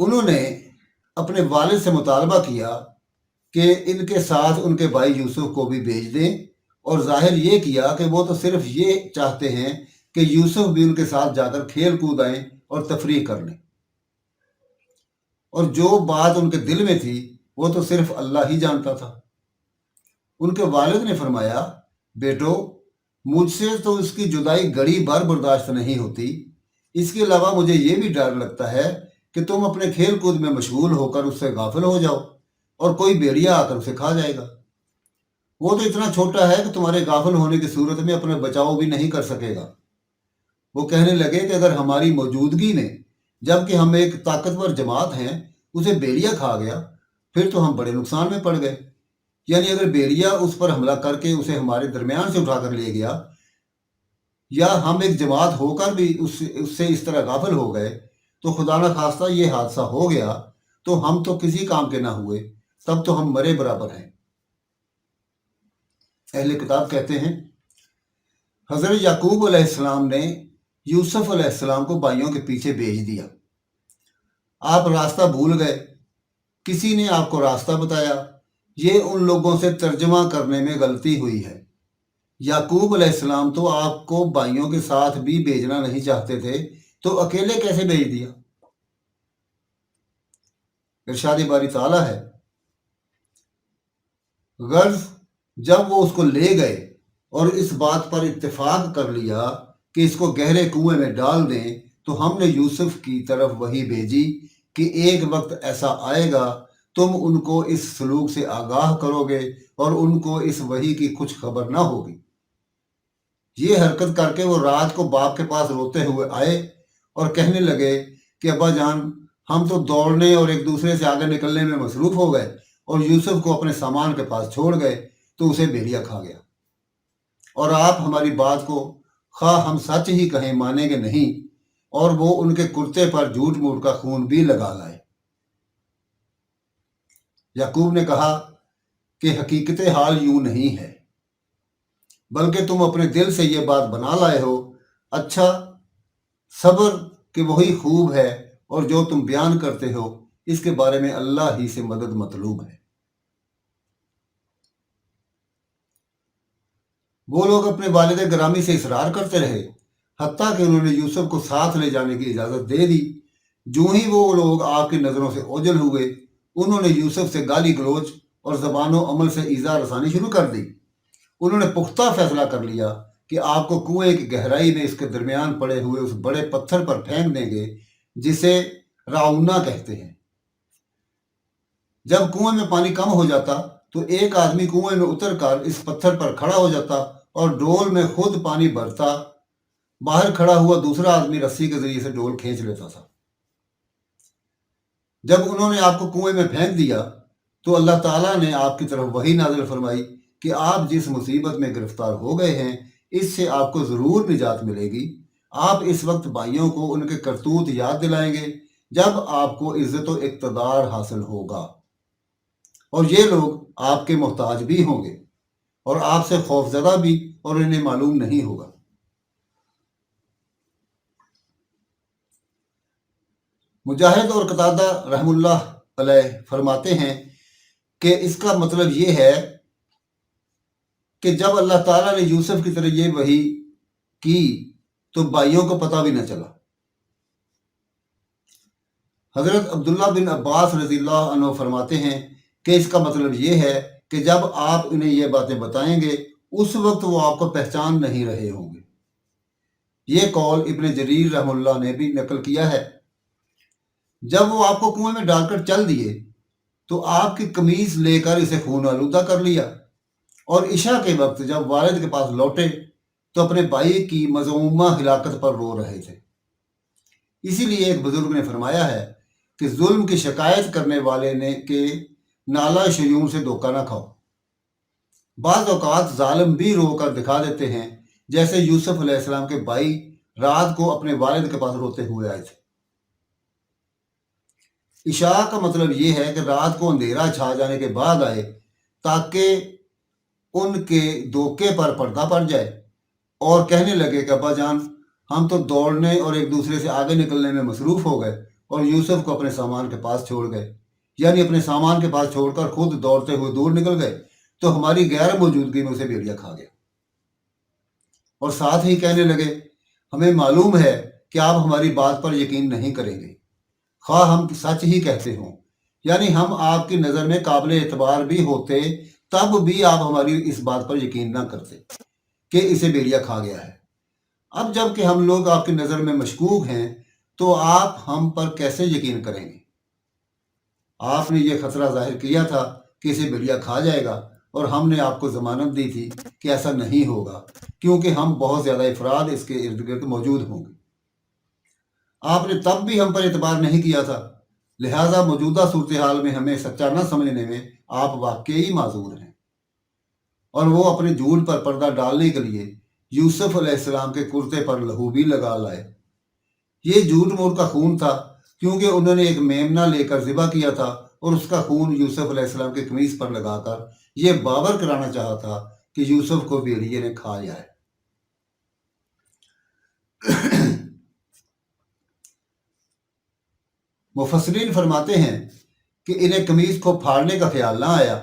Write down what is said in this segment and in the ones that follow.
انہوں نے اپنے والد سے مطالبہ کیا کہ ان کے ساتھ ان کے بھائی یوسف کو بھی بھیج دیں، اور ظاہر یہ کیا کہ وہ تو صرف یہ چاہتے ہیں کہ یوسف بھی ان کے ساتھ جا کر کھیل کود آئیں اور تفریح کر لیں، اور جو بات ان کے دل میں تھی وہ تو صرف اللہ ہی جانتا تھا۔ ان کے والد نے فرمایا، بیٹو، مجھ سے تو اس کی جدائی گھڑی بھر برداشت نہیں ہوتی، اس کے علاوہ مجھے یہ بھی ڈر لگتا ہے کہ تم اپنے کھیل کود میں مشغول ہو کر اس سے غافل ہو جاؤ اور کوئی بھیڑیا آ کر اسے کھا جائے گا۔ وہ تو اتنا چھوٹا ہے کہ تمہارے غافل ہونے کی صورت میں اپنا بچاؤ بھی نہیں کر سکے گا۔ وہ کہنے لگے کہ اگر ہماری موجودگی میں، جبکہ ہم ایک طاقتور جماعت ہیں، اسے بھیڑیا کھا گیا، پھر تو ہم بڑے نقصان میں پڑ گئے۔ یعنی اگر بھیڑیا اس پر حملہ کر کے اسے ہمارے درمیان سے اٹھا کر لے گیا، یا ہم ایک جماعت ہو کر بھی اس سے اس طرح غافل ہو گئے، تو خدا نہ خواستہ یہ حادثہ ہو گیا تو ہم تو کسی کام کے نہ ہوئے، تب تو ہم مرے برابر ہیں۔ اہل کتاب کہتے ہیں حضرت یعقوب علیہ السلام نے یوسف علیہ السلام کو بھائیوں کے پیچھے بھیج دیا۔ آپ راستہ بھول گئے، کسی نے آپ کو راستہ بتایا، یہ ان لوگوں سے ترجمہ کرنے میں غلطی ہوئی ہے۔ یعقوب علیہ السلام تو آپ کو بھائیوں کے ساتھ بھی بھیجنا نہیں چاہتے تھے، تو اکیلے کیسے بھیج دیا؟ ارشاد باری تعالیٰ ہے، غرض جب وہ اس کو لے گئے اور اس بات پر اتفاق کر لیا کہ اس کو گہرے کنویں میں ڈال دیں، تو ہم نے یوسف کی طرف وحی بھیجی کہ ایک وقت ایسا آئے گا تم ان کو اس سلوک سے آگاہ کرو گے اور ان کو اس وحی کی کچھ خبر نہ ہوگی۔ یہ حرکت کر کے وہ رات کو باپ کے پاس روتے ہوئے آئے اور کہنے لگے کہ ابا جان، ہم تو دوڑنے اور ایک دوسرے سے آگے نکلنے میں مصروف ہو گئے اور یوسف کو اپنے سامان کے پاس چھوڑ گئے تو اسے بھیڑیا کھا گیا، اور آپ ہماری بات کو خواہ ہم سچ ہی کہیں مانیں گے نہیں، اور وہ ان کے کرتے پر جھوٹ موٹ کا خون بھی لگا لائے۔ یعقوب نے کہا کہ حقیقت حال یوں نہیں ہے، بلکہ تم اپنے دل سے یہ بات بنا لائے ہو۔ اچھا، صبر کہ وہی خوب ہے، اور جو تم بیان کرتے ہو اس کے بارے میں اللہ ہی سے مدد مطلوب ہے۔ وہ لوگ اپنے والد گرامی سے اصرار کرتے رہے، حتیٰ کہ انہوں نے یوسف کو ساتھ لے جانے کی اجازت دے دی۔ جو ہی وہ لوگ آپ کی نظروں سے اوجھل ہوئے، انہوں نے یوسف سے گالی گلوچ اور زبان و عمل سے ایذا رسانی شروع کر دی۔ انہوں نے پختہ فیصلہ کر لیا کہ آپ کو کنویں کی گہرائی میں اس کے درمیان پڑے ہوئے اس بڑے پتھر پر پھینک دیں گے جسے راؤنا کہتے ہیں۔ جب کنویں میں پانی کم ہو جاتا تو ایک آدمی کنویں میں اتر کر اس پتھر پر کھڑا ہو جاتا اور ڈول میں خود پانی بھرتا، باہر کھڑا ہوا دوسرا آدمی رسی کے ذریعے سے ڈول کھینچ لیتا تھا۔ جب انہوں نے آپ کو کنویں میں پھینک دیا تو اللہ تعالیٰ نے آپ کی طرف وحی نازل فرمائی کہ آپ جس مصیبت میں گرفتار ہو گئے ہیں اس سے آپ کو ضرور نجات ملے گی۔ آپ اس وقت بھائیوں کو ان کے کرتوت یاد دلائیں گے جب آپ کو عزت و اقتدار حاصل ہوگا، اور یہ لوگ آپ کے محتاج بھی ہوں گے اور آپ سے خوف زدہ بھی، اور انہیں معلوم نہیں ہوگا۔ مجاہد اور قتادہ رحم اللہ علیہ فرماتے ہیں کہ اس کا مطلب یہ ہے کہ جب اللہ تعالیٰ نے یوسف کی طرح یہ وحی کی تو بھائیوں کو پتہ بھی نہ چلا۔ حضرت عبداللہ بن عباس رضی اللہ عنہ فرماتے ہیں کہ اس کا مطلب یہ ہے کہ جب آپ انہیں یہ باتیں بتائیں گے اس وقت وہ آپ کو پہچان نہیں رہے ہوں گے۔ یہ قول ابن جریر رحم اللہ نے بھی نقل کیا ہے۔ جب وہ آپ کو کنویں میں ڈال کر چل دیے تو آپ کی قمیض لے کر اسے خون آلودہ کر لیا، اور عشاء کے وقت جب والد کے پاس لوٹے تو اپنے بھائی کی مذمومہ ہلاکت پر رو رہے تھے۔ اسی لیے ایک بزرگ نے فرمایا ہے کہ ظلم کی شکایت کرنے والے نے کہ نالہ شیون سے دھوکہ نہ کھاؤ۔ بعض اوقات ظالم بھی رو کر دکھا دیتے ہیں، جیسے یوسف علیہ السلام کے بھائی رات کو اپنے والد کے پاس روتے ہوئے آئے تھے۔ عشاء کا مطلب یہ ہے کہ رات کو اندھیرا چھا جانے کے بعد آئے تاکہ ان کے دھوکے پر پردہ پڑ جائے اور کہنے لگے کہ ابا جان، ہم تو دوڑنے اور ایک دوسرے سے آگے نکلنے میں مصروف ہو گئے اور یوسف کو اپنے سامان کے پاس چھوڑ گئے، یعنی اپنے سامان کے پاس چھوڑ کر خود دوڑتے ہوئے دور نکل گئے، تو ہماری غیر موجودگی میں اسے بھیڑیا کھا گیا۔ اور ساتھ ہی کہنے لگے، ہمیں معلوم ہے کہ آپ ہماری بات پر یقین نہیں کریں گے، خواہ ہم سچ ہی کہتے ہوں، یعنی ہم آپ کی نظر میں قابل اعتبار بھی ہوتے تب بھی آپ ہماری اس بات پر یقین نہ کرتے کہ اسے بھیڑیا کھا گیا ہے۔ اب جب کہ ہم لوگ آپ کی نظر میں مشکوک ہیں تو آپ ہم پر کیسے یقین کریں گے؟ آپ نے یہ خطرہ ظاہر کیا تھا کہ اسے بھیڑیا کھا جائے گا، اور ہم نے آپ کو ضمانت دی تھی کہ ایسا نہیں ہوگا، کیونکہ ہم بہت زیادہ افراد اس کے ارد گرد موجود ہوں گے۔ آپ نے تب بھی ہم پر اعتبار نہیں کیا تھا، لہٰذا موجودہ صورتحال میں ہمیں سچا نہ سمجھنے میں آپ واقعی معذور ہیں۔ اور وہ اپنے جھوٹ پر پردہ ڈالنے کے لیے یوسف علیہ السلام کے کرتے پر لہو بھی لگا لائے۔ یہ جھوٹ موٹ کا خون تھا، کیونکہ انہوں نے ایک میمنہ لے کر ذبح کیا تھا، اور اس کا خون یوسف علیہ السلام کے قمیص پر لگا کر یہ باور کرانا چاہا تھا کہ یوسف کو بھیڑیے نے کھا لیا ہے۔ مفسرین فرماتے ہیں کہ انہیں قمیص کو پھاڑنے کا خیال نہ آیا،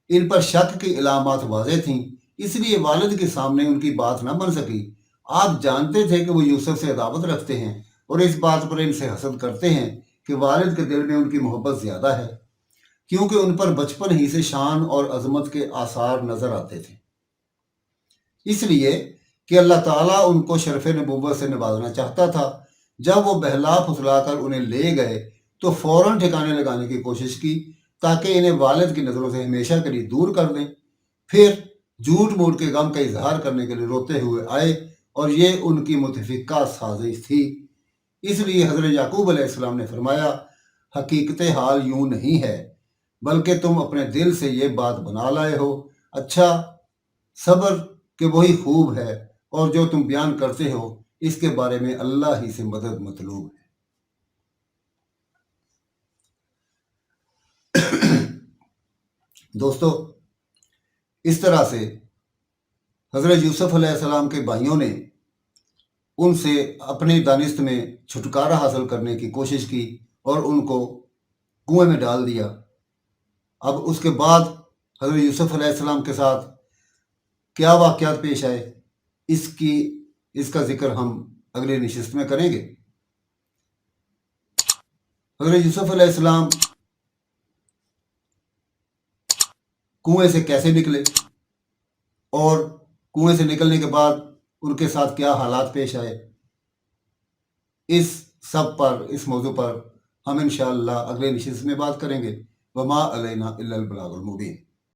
ان پر شک کی علامات واضح تھیں، اس لیے والد کے سامنے ان کی بات نہ بن سکی۔ آپ جانتے تھے کہ وہ یوسف سے عداوت رکھتے ہیں، اور اس بات پر ان سے حسد کرتے ہیں کہ والد کے دل میں ان کی محبت زیادہ ہے، کیونکہ ان پر بچپن ہی سے شان اور عظمت کے آثار نظر آتے تھے۔ اس لیے کہ اللہ تعالیٰ ان کو شرف نبوت سے نوازنا چاہتا تھا۔ جب وہ بہلا پھسلا کر انہیں لے گئے تو فوراً ٹھکانے لگانے کی کوشش کی، تاکہ انہیں والد کی نظروں سے ہمیشہ کے لیے دور کر دیں۔ پھر جھوٹ موٹ کے غم کا اظہار کرنے کے لیے روتے ہوئے آئے، اور یہ ان کی متفقہ سازش تھی۔ اس لیے حضرت یعقوب علیہ السلام نے فرمایا، حقیقت حال یوں نہیں ہے، بلکہ تم اپنے دل سے یہ بات بنا لائے ہو۔ اچھا، صبر کہ وہی خوب ہے، اور جو تم بیان کرتے ہو اس کے بارے میں اللہ ہی سے مدد مطلوب ہے۔ دوستو، اس طرح سے حضرت یوسف علیہ السلام کے بھائیوں نے ان سے اپنی دانست میں چھٹکارا حاصل کرنے کی کوشش کی اور ان کو کنویں میں ڈال دیا۔ اب اس کے بعد حضرت یوسف علیہ السلام کے ساتھ کیا واقعات پیش آئے، اس کا ذکر ہم اگلے نشست میں کریں گے۔ حضرت یوسف علیہ السلام کنویں سے کیسے نکلے، اور کنویں سے نکلنے کے بعد ان کے ساتھ کیا حالات پیش آئے، اس موضوع پر ہم انشاءاللہ اگلے نشست میں بات کریں گے۔ وما علینا الا البلاغ المبین۔